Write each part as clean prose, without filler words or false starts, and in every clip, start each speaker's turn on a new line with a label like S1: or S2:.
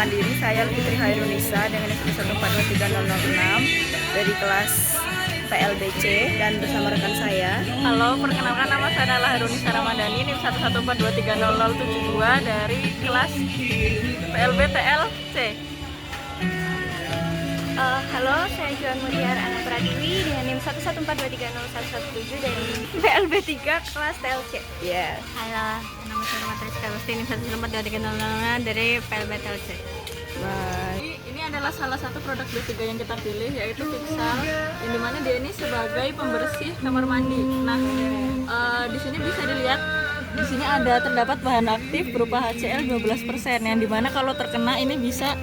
S1: Mandiri. Saya Putri Hairunisa dengan NIM 1423006 dari kelas PLBC dan bersama rekan saya.
S2: Halo, perkenalkan nama saya adalah Hairunisa Ramadhani, NIM 114230072 dari kelas PLB-TLC.
S3: Halo, saya Joan Mutiara Ana Pratiwi dengan NIM 114230117 dari PLB 3 kelas TLC.
S1: Yes.
S2: Halo, nama saya Matris Kalusti, NIM 1142300 dari PLB TLC.
S1: Bye.
S2: Ini adalah salah satu produk B3 yang kita pilih, yaitu Fixal, yang dimana dia ini sebagai pembersih kamar mandi. Nah, di sini bisa dilihat, di sini ada terdapat bahan aktif berupa HCl 12%, yang dimana kalau terkena ini bisa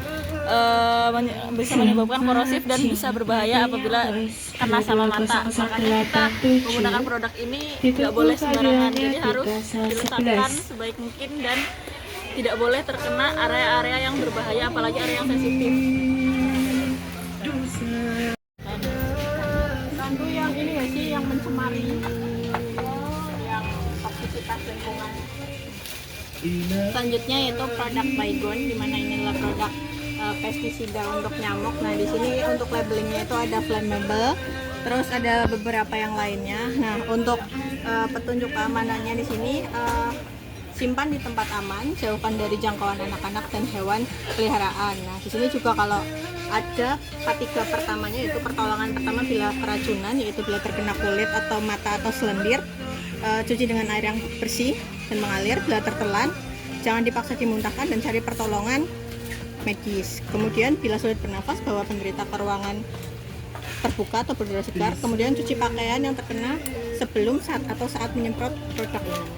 S2: menyebabkan korosif dan bisa berbahaya apabila kena sama mata. Makanya kita menggunakan produk ini tidak boleh sembarangan, jadi harus diletakkan sebaik mungkin dan tidak boleh terkena area-area yang berbahaya, apalagi area yang sensitif. Tandu yang ini ya sih, yang mencemari, yang toksisitas lingkungan. Selanjutnya yaitu produk Baygon, di mana ini adalah produk pestisida untuk nyamuk. Nah, di sini untuk labelingnya itu ada flammable, terus ada beberapa yang lainnya. Nah, untuk petunjuk keamanannya di sini, simpan di tempat aman, jauhkan dari jangkauan anak-anak dan hewan peliharaan. Nah, di sini juga kalau ada K3 pertamanya, yaitu pertolongan pertama bila keracunan, yaitu bila terkena kulit atau mata atau selendir, cuci dengan air yang bersih dan mengalir. Bila tertelan, jangan dipaksa dimuntahkan dan cari pertolongan medis. Kemudian bila sulit bernafas, bawa penderita ke ruangan terbuka atau berudara segar. Kemudian cuci pakaian yang terkena sebelum, saat menyemprot produk ini.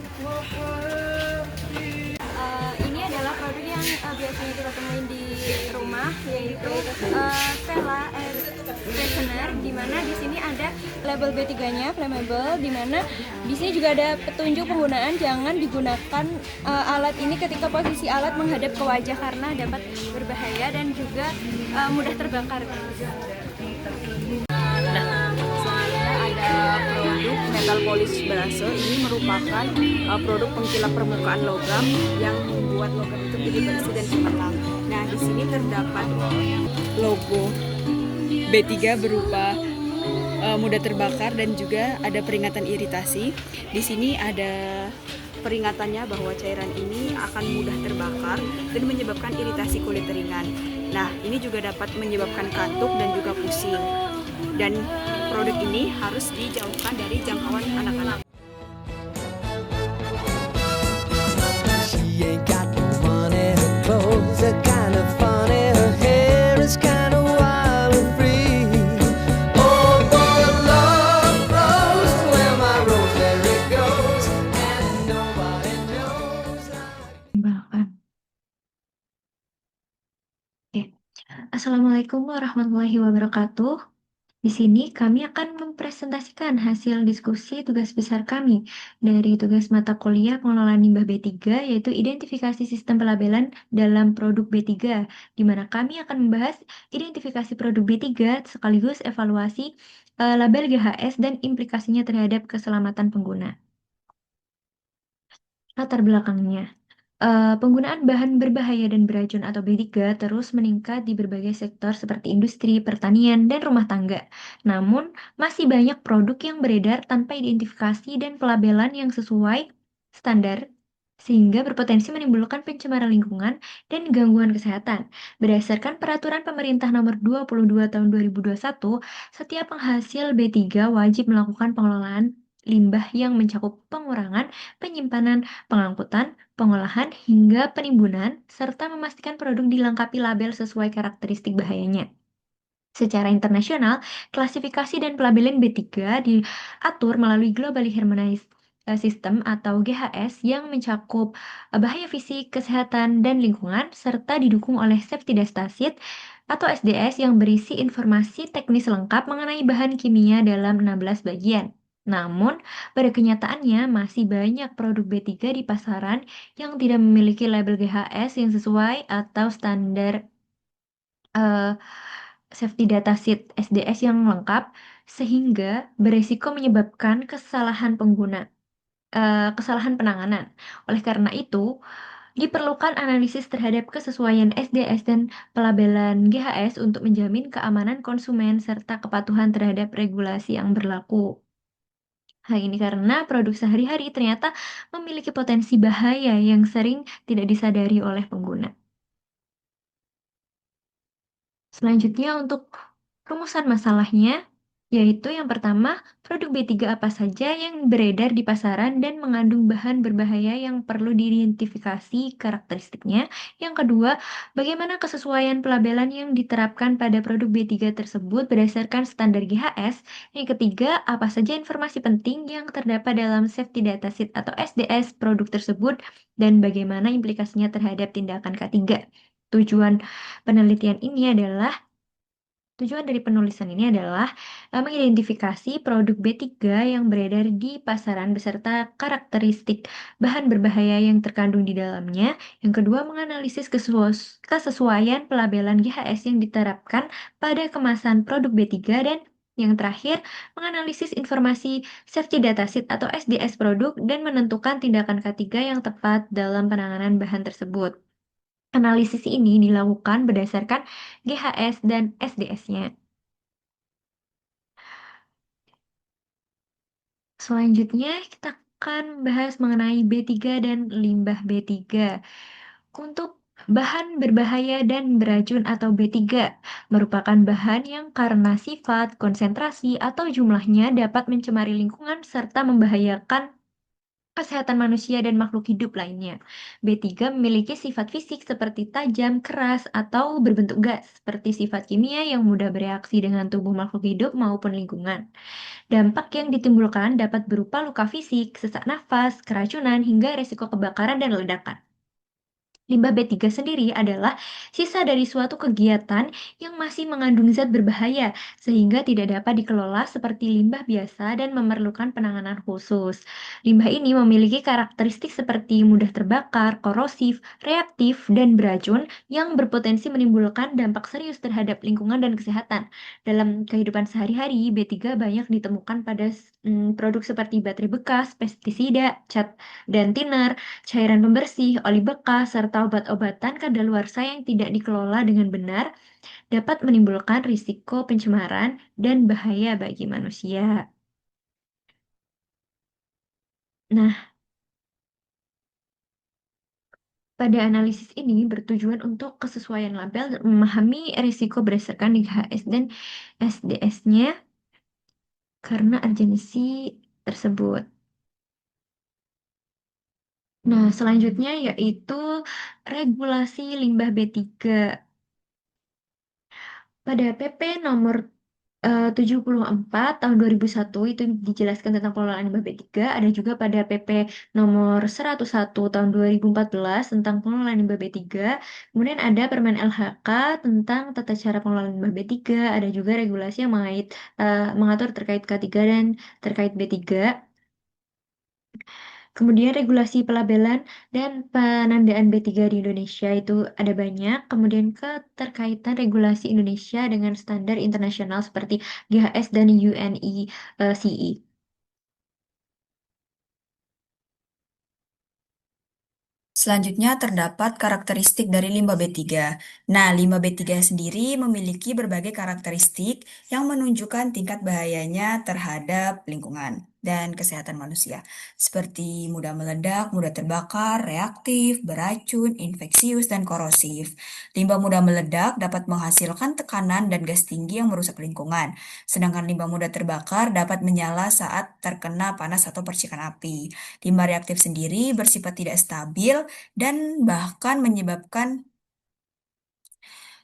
S3: Ini adalah produk yang biasanya kita temuin di rumah, yaitu Stella Air Freshener, di mana di sini ada label B3-nya flammable, di mana di sini juga ada petunjuk penggunaan. Jangan digunakan alat ini ketika posisi alat menghadap ke wajah karena dapat berbahaya dan juga mudah terbakar.
S1: Produk metal polish braso ini merupakan produk pengkilap permukaan logam yang membuat logam itu menjadi bersih dan cemerlang. Nah, di sini terdapat logo B3 berupa mudah terbakar dan juga ada peringatan iritasi. Di sini ada peringatannya bahwa cairan ini akan mudah terbakar dan menyebabkan iritasi kulit ringan. Nah, ini juga dapat menyebabkan kantuk dan juga pusing. Dan produk ini harus dijauhkan dari jangkauan anak-anak.
S4: She ain't got no money, her clothes are kind of funny, her hair is kind of wild and free. Oh, boy, love grows where my rosemary goes, and nobody knows
S5: Bahkan. Oke. Assalamualaikum warahmatullahi wabarakatuh. Di sini kami akan mempresentasikan hasil diskusi tugas besar kami dari tugas mata kuliah pengelolaan limbah B3, yaitu identifikasi sistem pelabelan dalam produk B3, di mana kami akan membahas identifikasi produk B3 sekaligus evaluasi label GHS dan implikasinya terhadap keselamatan pengguna. Latar belakangnya. Penggunaan bahan berbahaya dan beracun atau B3 terus meningkat di berbagai sektor seperti industri, pertanian, dan rumah tangga. Namun, masih banyak produk yang beredar tanpa identifikasi dan pelabelan yang sesuai standar, sehingga berpotensi menimbulkan pencemaran lingkungan dan gangguan kesehatan. Berdasarkan Peraturan Pemerintah Nomor 22 Tahun 2021, setiap penghasil B3 wajib melakukan pengelolaan limbah yang mencakup pengurangan, penyimpanan, pengangkutan, pengolahan, hingga penimbunan, serta memastikan produk dilengkapi label sesuai karakteristik bahayanya. Secara internasional, klasifikasi dan pelabelan B3 diatur melalui Globally Harmonized System atau GHS yang mencakup bahaya fisik, kesehatan, dan lingkungan, serta didukung oleh Safety Data Sheet atau SDS yang berisi informasi teknis lengkap mengenai bahan kimia dalam 16 bagian. Namun, pada kenyataannya masih banyak produk B3 di pasaran yang tidak memiliki label GHS yang sesuai atau standar Safety Data Sheet SDS yang lengkap, sehingga beresiko menyebabkan kesalahan penanganan. Oleh karena itu, Diperlukan analisis terhadap kesesuaian SDS dan pelabelan GHS untuk menjamin keamanan konsumen serta kepatuhan terhadap regulasi yang berlaku. Hal ini karena produk sehari-hari ternyata memiliki potensi bahaya yang sering tidak disadari oleh pengguna. Selanjutnya untuk rumusan masalahnya, yaitu yang pertama, produk B3 apa saja yang beredar di pasaran dan mengandung bahan berbahaya yang perlu diidentifikasi karakteristiknya. Yang kedua, bagaimana kesesuaian pelabelan yang diterapkan pada produk B3 tersebut berdasarkan standar GHS. Yang ketiga, apa saja informasi penting yang terdapat dalam Safety Data Sheet atau SDS produk tersebut dan bagaimana implikasinya terhadap tindakan K3. Penelitian ini adalah Tujuan dari penulisan ini adalah mengidentifikasi produk B3 yang beredar di pasaran beserta karakteristik bahan berbahaya yang terkandung di dalamnya. Yang kedua, menganalisis kesesuaian pelabelan GHS yang diterapkan pada kemasan produk B3 dan yang terakhir, menganalisis informasi Safety Data Sheet atau SDS produk dan menentukan tindakan K3 yang tepat dalam penanganan bahan tersebut. Analisis ini dilakukan berdasarkan GHS dan SDS-nya. Selanjutnya, kita akan bahas mengenai B3 dan limbah B3. Untuk bahan berbahaya dan beracun atau B3 merupakan bahan yang karena sifat, konsentrasi, atau jumlahnya dapat mencemari lingkungan serta membahayakan kesehatan manusia dan makhluk hidup lainnya. B3 memiliki sifat fisik seperti tajam, keras, atau berbentuk gas, seperti sifat kimia yang mudah bereaksi dengan tubuh makhluk hidup maupun lingkungan. Dampak yang ditimbulkan dapat berupa luka fisik, sesak nafas, keracunan, hingga resiko kebakaran dan ledakan. Limbah B3 sendiri adalah sisa dari suatu kegiatan yang masih mengandung zat berbahaya, sehingga tidak dapat dikelola seperti limbah biasa dan memerlukan penanganan khusus. Limbah ini memiliki karakteristik seperti mudah terbakar, korosif, reaktif, dan beracun yang berpotensi menimbulkan dampak serius terhadap lingkungan dan kesehatan. Dalam kehidupan sehari-hari, B3 banyak ditemukan pada produk seperti baterai bekas, pestisida, cat dan thinner, cairan pembersih, oli bekas, serta obat-obatan kadaluarsa yang tidak dikelola dengan benar dapat menimbulkan risiko pencemaran dan bahaya bagi manusia. Nah, pada analisis ini bertujuan untuk kesesuaian label dan memahami risiko berdasarkan DHS dan SDS-nya karena urgensi tersebut. Nah, selanjutnya yaitu regulasi limbah B3. Pada PP nomor 74 tahun 2001 itu dijelaskan tentang pengelolaan limbah B3. Ada juga pada PP nomor 101 tahun 2014 tentang pengelolaan limbah B3. Kemudian ada Permen LHK tentang tata cara pengelolaan limbah B3. Ada juga regulasi yang mengatur terkait K3 dan terkait B3. Kemudian regulasi pelabelan dan penandaan B3 di Indonesia itu ada banyak. Kemudian keterkaitan regulasi Indonesia dengan standar internasional seperti GHS dan UNECE.
S6: Selanjutnya terdapat karakteristik dari limbah B3. Nah, limbah B3 sendiri memiliki berbagai karakteristik yang menunjukkan tingkat bahayanya terhadap lingkungan dan kesehatan manusia, seperti mudah meledak, mudah terbakar, reaktif, beracun, infeksius, dan korosif. Limbah mudah meledak dapat menghasilkan tekanan dan gas tinggi yang merusak lingkungan, sedangkan limbah mudah terbakar dapat menyala saat terkena panas atau percikan api. Limbah reaktif sendiri bersifat tidak stabil dan bahkan menyebabkan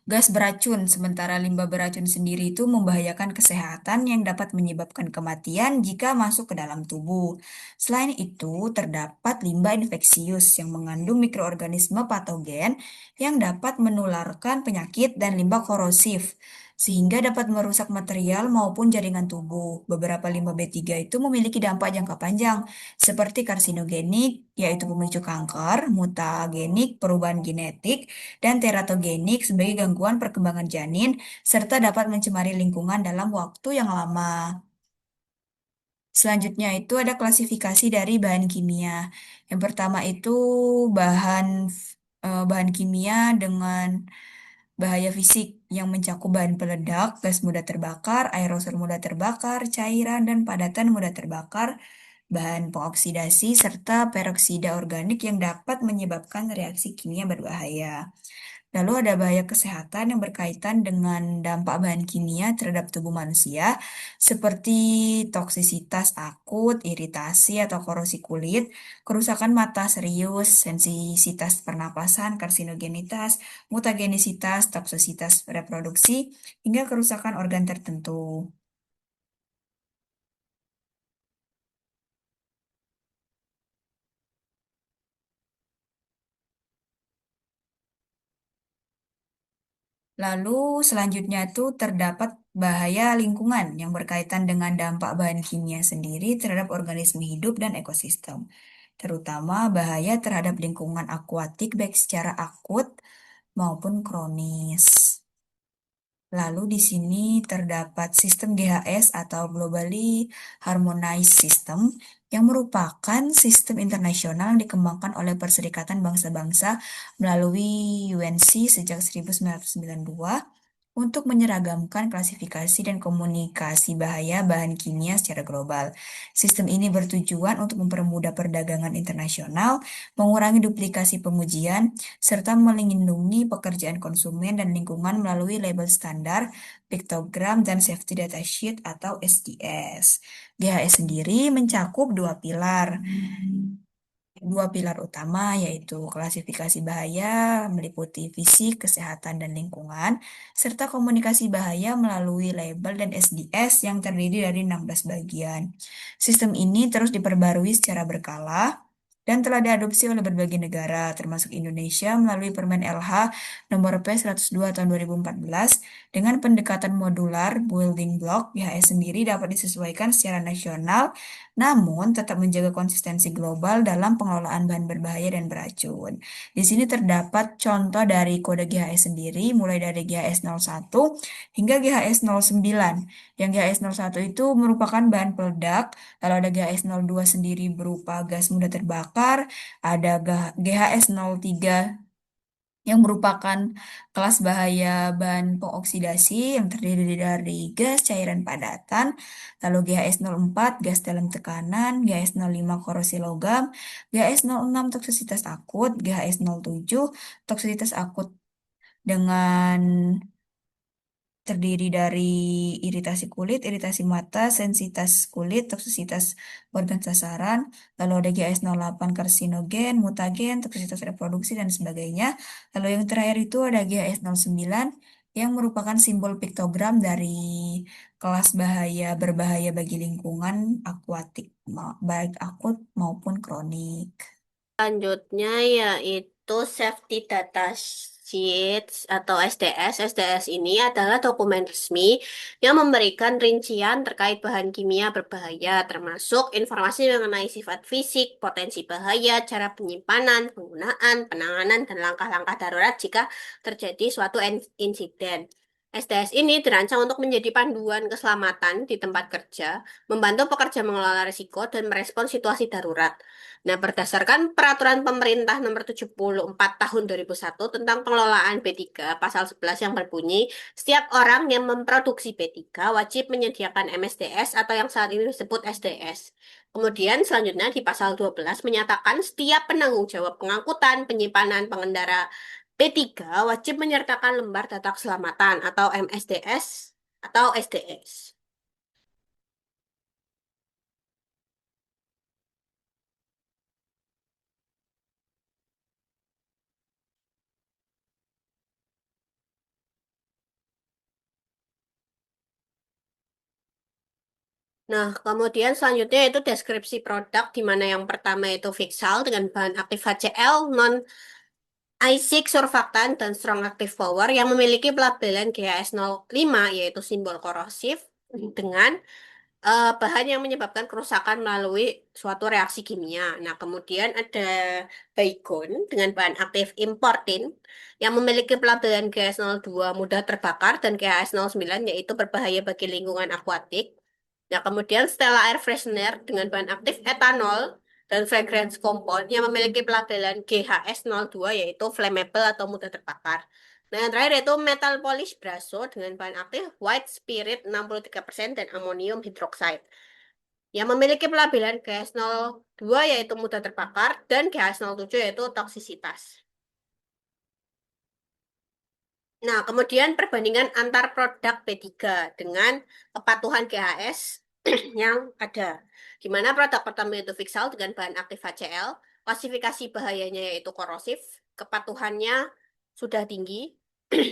S6: gas beracun, sementara limbah beracun sendiri itu membahayakan kesehatan yang dapat menyebabkan kematian jika masuk ke dalam tubuh. Selain itu, terdapat limbah infeksius yang mengandung mikroorganisme patogen yang dapat menularkan penyakit dan limbah korosif sehingga dapat merusak material maupun jaringan tubuh. Beberapa limbah B3 itu memiliki dampak jangka panjang seperti karsinogenik, yaitu pemicu kanker, mutagenik, perubahan genetik, dan teratogenik sebagai gangguan perkembangan janin, serta dapat mencemari lingkungan dalam waktu yang lama. Selanjutnya itu ada klasifikasi dari bahan kimia. Yang pertama itu bahan bahan kimia dengan bahaya fisik yang mencakup bahan peledak, gas mudah terbakar, aerosol mudah terbakar, cairan dan padatan mudah terbakar, bahan pengoksidasi, serta peroksida organik yang dapat menyebabkan reaksi kimia berbahaya. Lalu ada bahaya kesehatan yang berkaitan dengan dampak bahan kimia terhadap tubuh manusia, seperti toksisitas akut, iritasi atau korosi kulit, kerusakan mata serius, sensitivitas pernapasan, karsinogenitas, mutagenisitas, toksisitas reproduksi, hingga kerusakan organ tertentu. Lalu selanjutnya itu terdapat bahaya lingkungan yang berkaitan dengan dampak bahan kimia sendiri terhadap organisme hidup dan ekosistem, terutama bahaya terhadap lingkungan akuatik baik secara akut maupun kronis. Lalu di sini terdapat sistem GHS atau Globally Harmonized System yang merupakan sistem internasional yang dikembangkan oleh Perserikatan Bangsa-Bangsa melalui UNC sejak 1992 untuk menyeragamkan klasifikasi dan komunikasi bahaya bahan kimia secara global. Sistem ini bertujuan untuk mempermudah perdagangan internasional, mengurangi duplikasi pengujian, serta melindungi pekerjaan konsumen dan lingkungan melalui label standar, piktogram, dan safety data sheet atau SDS. GHS sendiri mencakup dua pilar utama yaitu klasifikasi bahaya meliputi fisik, kesehatan, dan lingkungan, serta komunikasi bahaya melalui label dan SDS yang terdiri dari 16 bagian. Sistem ini terus diperbarui secara berkala dan telah diadopsi oleh berbagai negara, termasuk Indonesia melalui Permen LH nomor P102 tahun 2014 dengan pendekatan modular building block. GHS sendiri dapat disesuaikan secara nasional namun tetap menjaga konsistensi global dalam pengelolaan bahan berbahaya dan beracun. Di sini terdapat contoh dari kode GHS sendiri, mulai dari GHS 01 hingga GHS 09. Yang GHS 01 itu merupakan bahan peledak, lalu ada GHS 02 sendiri berupa gas mudah terbakar, ada GHS 03 yang merupakan kelas bahaya bahan pengoksidasi yang terdiri dari gas, cairan, padatan, lalu GHS 04 gas dalam tekanan, GHS 05 korosi logam, GHS 06 toksisitas akut, GHS 07 toksisitas akut dengan terdiri dari iritasi kulit, iritasi mata, sensitivitas kulit, toksisitas organ sasaran, lalu ada GHS 08 karsinogen, mutagen, toksisitas reproduksi, dan sebagainya. Lalu yang terakhir itu ada GHS 09 yang merupakan simbol piktogram dari kelas bahaya berbahaya bagi lingkungan akuatik, baik akut maupun kronik.
S7: Selanjutnya yaitu Safety Data Sheets atau SDS. SDS ini adalah dokumen resmi yang memberikan rincian terkait bahan kimia berbahaya, termasuk informasi mengenai sifat fisik, potensi bahaya, cara penyimpanan, penggunaan, penanganan, dan langkah-langkah darurat jika terjadi suatu insiden. SDS ini dirancang untuk menjadi panduan keselamatan di tempat kerja, membantu pekerja mengelola risiko dan merespons situasi darurat. Nah, berdasarkan Peraturan Pemerintah Nomor 74 Tahun 2001 tentang pengelolaan B3, Pasal 11 yang berbunyi, setiap orang yang memproduksi B3 wajib menyediakan MSDS atau yang saat ini disebut SDS. Kemudian selanjutnya di Pasal 12 menyatakan setiap penanggung jawab pengangkutan, penyimpanan, pengendara B3 wajib menyertakan lembar data keselamatan atau MSDS atau SDS. Nah, kemudian selanjutnya itu deskripsi produk, di mana yang pertama itu Vixal dengan bahan aktif HCl, non acidic surfaktan, dan strong active power yang memiliki pelabelan GHS 05 yaitu simbol korosif dengan bahan yang menyebabkan kerusakan melalui suatu reaksi kimia. Nah, kemudian ada Baygon dengan bahan aktif importin yang memiliki pelabelan GHS 02 mudah terbakar dan GHS 09 yaitu berbahaya bagi lingkungan akuatik. Nah, kemudian Stella Air Freshener dengan bahan aktif etanol dan fragrance compound yang memiliki pelabelan GHS02 yaitu flammable atau mudah terbakar. Nah, yang terakhir yaitu metal polish braso dengan bahan aktif white spirit 63% dan amonium hydroxide yang memiliki pelabelan GHS02 yaitu mudah terbakar dan GHS07 yaitu toksisitas. Nah, kemudian perbandingan antar produk B3 dengan kepatuhan GHS yang ada. Di mana produk pertama itu Vixal dengan bahan aktif HCl, klasifikasi bahayanya yaitu korosif, kepatuhannya sudah tinggi,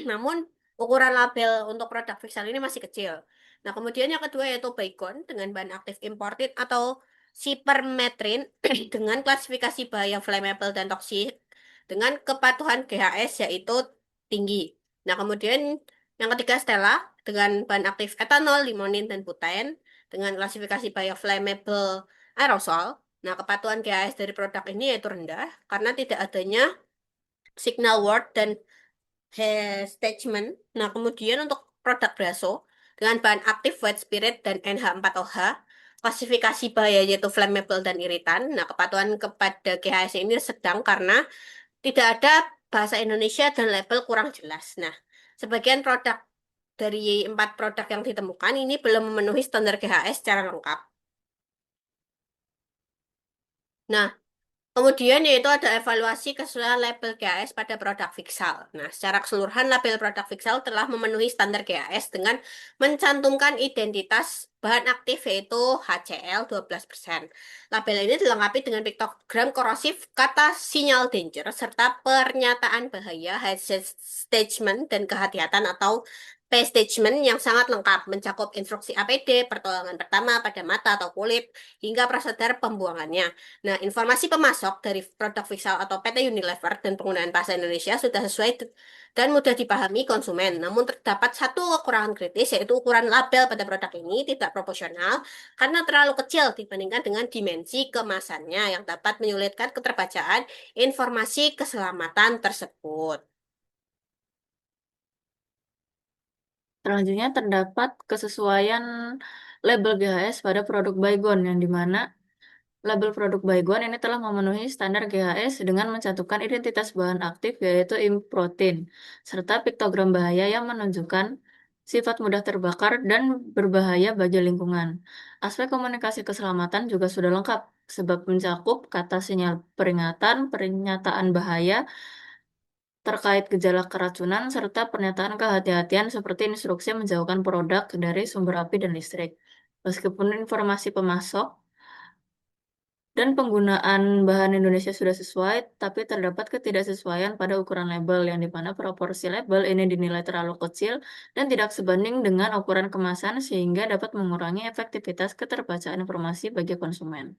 S7: namun ukuran label untuk produk Vixal ini masih kecil. Nah, kemudian yang kedua yaitu Baygon dengan bahan aktif imported atau Cypermethrin dengan klasifikasi bahaya flammable dan toksik dengan kepatuhan GHS yaitu tinggi. Nah, kemudian yang ketiga Stella dengan bahan aktif etanol, limonin, dan butane dengan klasifikasi bioflammable aerosol. Nah, kepatuhan GAS dari produk ini yaitu rendah karena tidak adanya signal word dan detachment. Nah, kemudian untuk produk Braso dengan bahan aktif white spirit dan NH4OH, klasifikasi bahaya yaitu flammable dan iritan. Nah, kepatuhan kepada GHS ini sedang karena tidak ada bahasa Indonesia dan label kurang jelas. Nah, sebagian produk dari 4 produk yang ditemukan ini belum memenuhi standar GHS secara lengkap. Nah, kemudian yaitu ada evaluasi keseluruhan label GHS pada produk Vixal. Nah, secara keseluruhan label produk Vixal telah memenuhi standar GHS dengan mencantumkan identitas bahan aktif yaitu HCl 12%. Label ini dilengkapi dengan piktogram korosif, kata sinyal danger, serta pernyataan bahaya, hazard statement, dan kehati-hatan atau P-statement yang sangat lengkap, mencakup instruksi APD, pertolongan pertama pada mata atau kulit, hingga prosedur pembuangannya. Nah, informasi pemasok dari produk Vixal atau PT Unilever dan penggunaan bahasa Indonesia sudah sesuai dan mudah dipahami konsumen. Namun terdapat satu kekurangan kritis yaitu ukuran label pada produk ini tidak proporsional karena terlalu kecil dibandingkan dengan dimensi kemasannya yang dapat menyulitkan keterbacaan informasi keselamatan tersebut.
S8: Selanjutnya terdapat kesesuaian label GHS pada produk Baygon yang dimana label produk Baygon ini telah memenuhi standar GHS dengan mencantumkan identitas bahan aktif yaitu improtein serta piktogram bahaya yang menunjukkan sifat mudah terbakar dan berbahaya bagi lingkungan. Aspek komunikasi keselamatan juga sudah lengkap sebab mencakup kata sinyal peringatan, pernyataan bahaya, terkait gejala keracunan, serta pernyataan kehati-hatian seperti instruksi menjauhkan produk dari sumber api dan listrik. Meskipun informasi pemasok dan penggunaan bahan Indonesia sudah sesuai, tapi terdapat ketidaksesuaian pada ukuran label yang di mana proporsi label ini dinilai terlalu kecil dan tidak sebanding dengan ukuran kemasan sehingga dapat mengurangi efektivitas keterbacaan informasi bagi konsumen.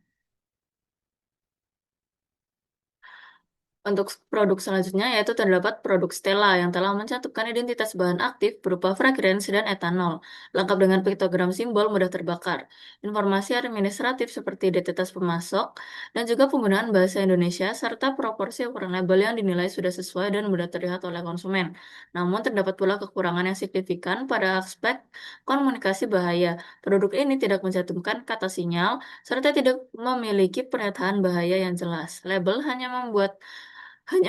S8: Untuk produk selanjutnya yaitu terdapat produk Stella yang telah mencantumkan identitas bahan aktif berupa fragrance dan etanol, lengkap dengan piktogram simbol mudah terbakar, informasi administratif seperti identitas pemasok, dan juga penggunaan bahasa Indonesia serta proporsi ukuran label yang dinilai sudah sesuai dan mudah terlihat oleh konsumen. Namun terdapat pula kekurangan yang signifikan pada aspek komunikasi bahaya. Produk ini tidak mencantumkan kata sinyal serta tidak memiliki pernyataan bahaya yang jelas. Label hanya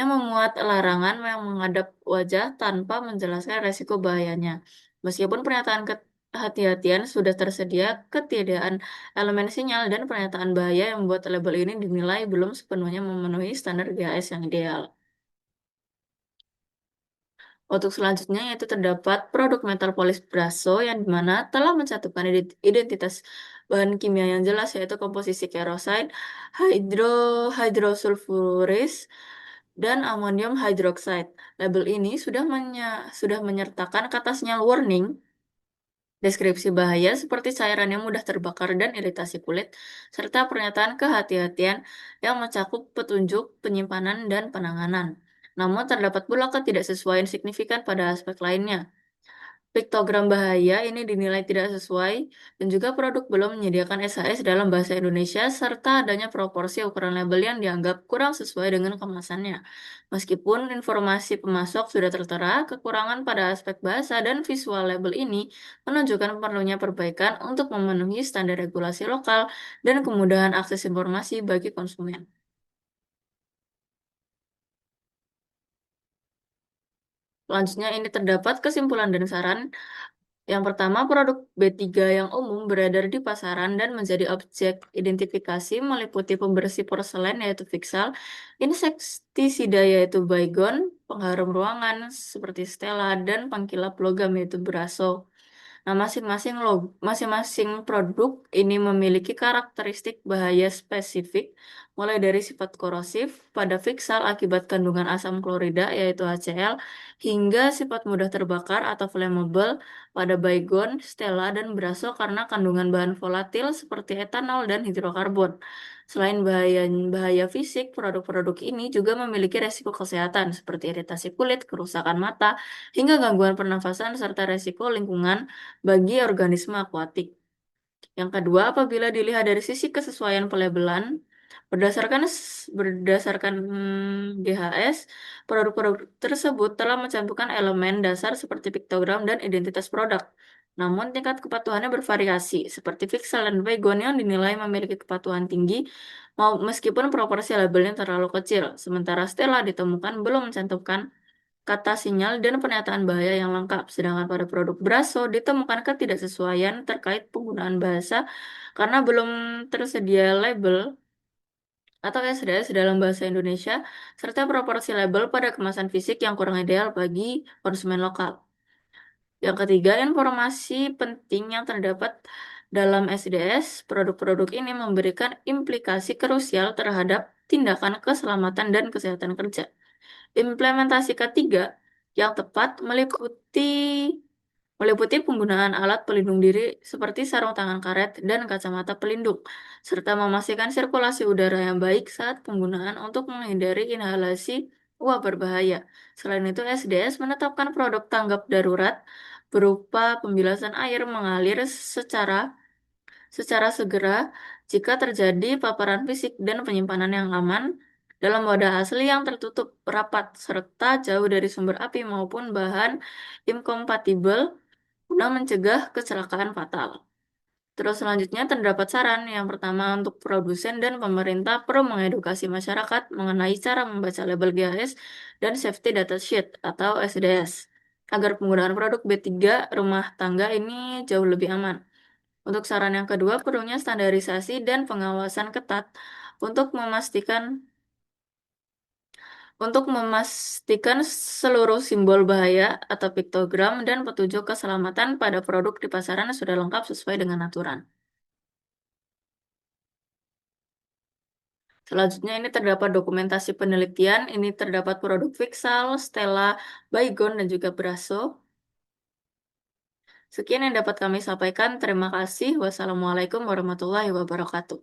S8: memuat larangan yang menghadap wajah tanpa menjelaskan resiko bahayanya. Meskipun pernyataan kehati-hatian sudah tersedia, ketiadaan elemen sinyal dan pernyataan bahaya yang membuat label ini dinilai belum sepenuhnya memenuhi standar GHS yang ideal. Untuk selanjutnya yaitu terdapat produk metal polish Braso yang dimana telah mencantumkan identitas bahan kimia yang jelas yaitu komposisi kerosin, hydrosulfuris, dan amonium hydroxide. Label ini sudah menyertakan kata sinyal warning, deskripsi bahaya seperti cairan yang mudah terbakar dan iritasi kulit, serta pernyataan kehati-hatian yang mencakup petunjuk penyimpanan dan penanganan. Namun terdapat pula ketidaksesuaian signifikan pada aspek lainnya. Piktogram bahaya ini dinilai tidak sesuai dan juga produk belum menyediakan SHS dalam bahasa Indonesia serta adanya proporsi ukuran label yang dianggap kurang sesuai dengan kemasannya. Meskipun informasi pemasok sudah tertera, kekurangan pada aspek bahasa dan visual label ini menunjukkan perlunya perbaikan untuk memenuhi standar regulasi lokal dan kemudahan akses informasi bagi konsumen. Selanjutnya ini terdapat kesimpulan dan saran. Yang pertama, produk B3 yang umum beredar di pasaran dan menjadi objek identifikasi meliputi pembersih porselen yaitu Vixal, insektisida yaitu Baygon, pengharum ruangan seperti Stella, dan pengkilap logam yaitu Brasso. Nah, masing-masing produk ini memiliki karakteristik bahaya spesifik, mulai dari sifat korosif pada Vixal akibat kandungan asam klorida yaitu HCl, hingga sifat mudah terbakar atau flammable pada Baygon, Stella, dan Brasso karena kandungan bahan volatil seperti etanol dan hidrokarbon. Selain bahaya fisik, produk-produk ini juga memiliki resiko kesehatan seperti iritasi kulit, kerusakan mata, hingga gangguan pernafasan serta resiko lingkungan bagi organisme akuatik. Yang kedua, apabila dilihat dari sisi kesesuaian pelabelan, berdasarkan GHS, produk-produk tersebut telah mencantumkan elemen dasar seperti piktogram dan identitas produk. Namun tingkat kepatuhannya bervariasi, seperti Vixal dan Baygon yang dinilai memiliki kepatuhan tinggi, meskipun proporsi labelnya terlalu kecil. Sementara Stella ditemukan belum mencantumkan kata sinyal dan pernyataan bahaya yang lengkap. Sedangkan pada produk Brasso ditemukan ketidaksesuaian terkait penggunaan bahasa karena belum tersedia label atau SDS dalam bahasa Indonesia, serta proporsi label pada kemasan fisik yang kurang ideal bagi konsumen lokal. Yang ketiga, informasi penting yang terdapat dalam SDS, produk-produk ini memberikan implikasi krusial terhadap tindakan keselamatan dan kesehatan kerja. Implementasi ketiga yang tepat meliputi penggunaan alat pelindung diri seperti sarung tangan karet dan kacamata pelindung, serta memastikan sirkulasi udara yang baik saat penggunaan untuk menghindari inhalasi uap berbahaya. Selain itu, SDS menetapkan produk tanggap darurat berupa pembilasan air mengalir secara segera jika terjadi paparan fisik dan penyimpanan yang aman dalam wadah asli yang tertutup rapat serta jauh dari sumber api maupun bahan inkompatibel guna mencegah kecelakaan fatal. Terus selanjutnya terdapat saran. Yang pertama, untuk produsen dan pemerintah perlu mengedukasi masyarakat mengenai cara membaca label GHS dan Safety Data Sheet atau SDS agar penggunaan produk B3 rumah tangga ini jauh lebih aman. Untuk saran yang kedua, perlunya standarisasi dan pengawasan ketat untuk memastikan seluruh simbol bahaya atau piktogram dan petunjuk keselamatan pada produk di pasaran sudah lengkap sesuai dengan aturan. Selanjutnya ini terdapat dokumentasi penelitian, ini terdapat produk Vixal, Stella, Baygon, dan juga Brasso. Sekian yang dapat kami sampaikan. Terima kasih. Wassalamualaikum warahmatullahi wabarakatuh.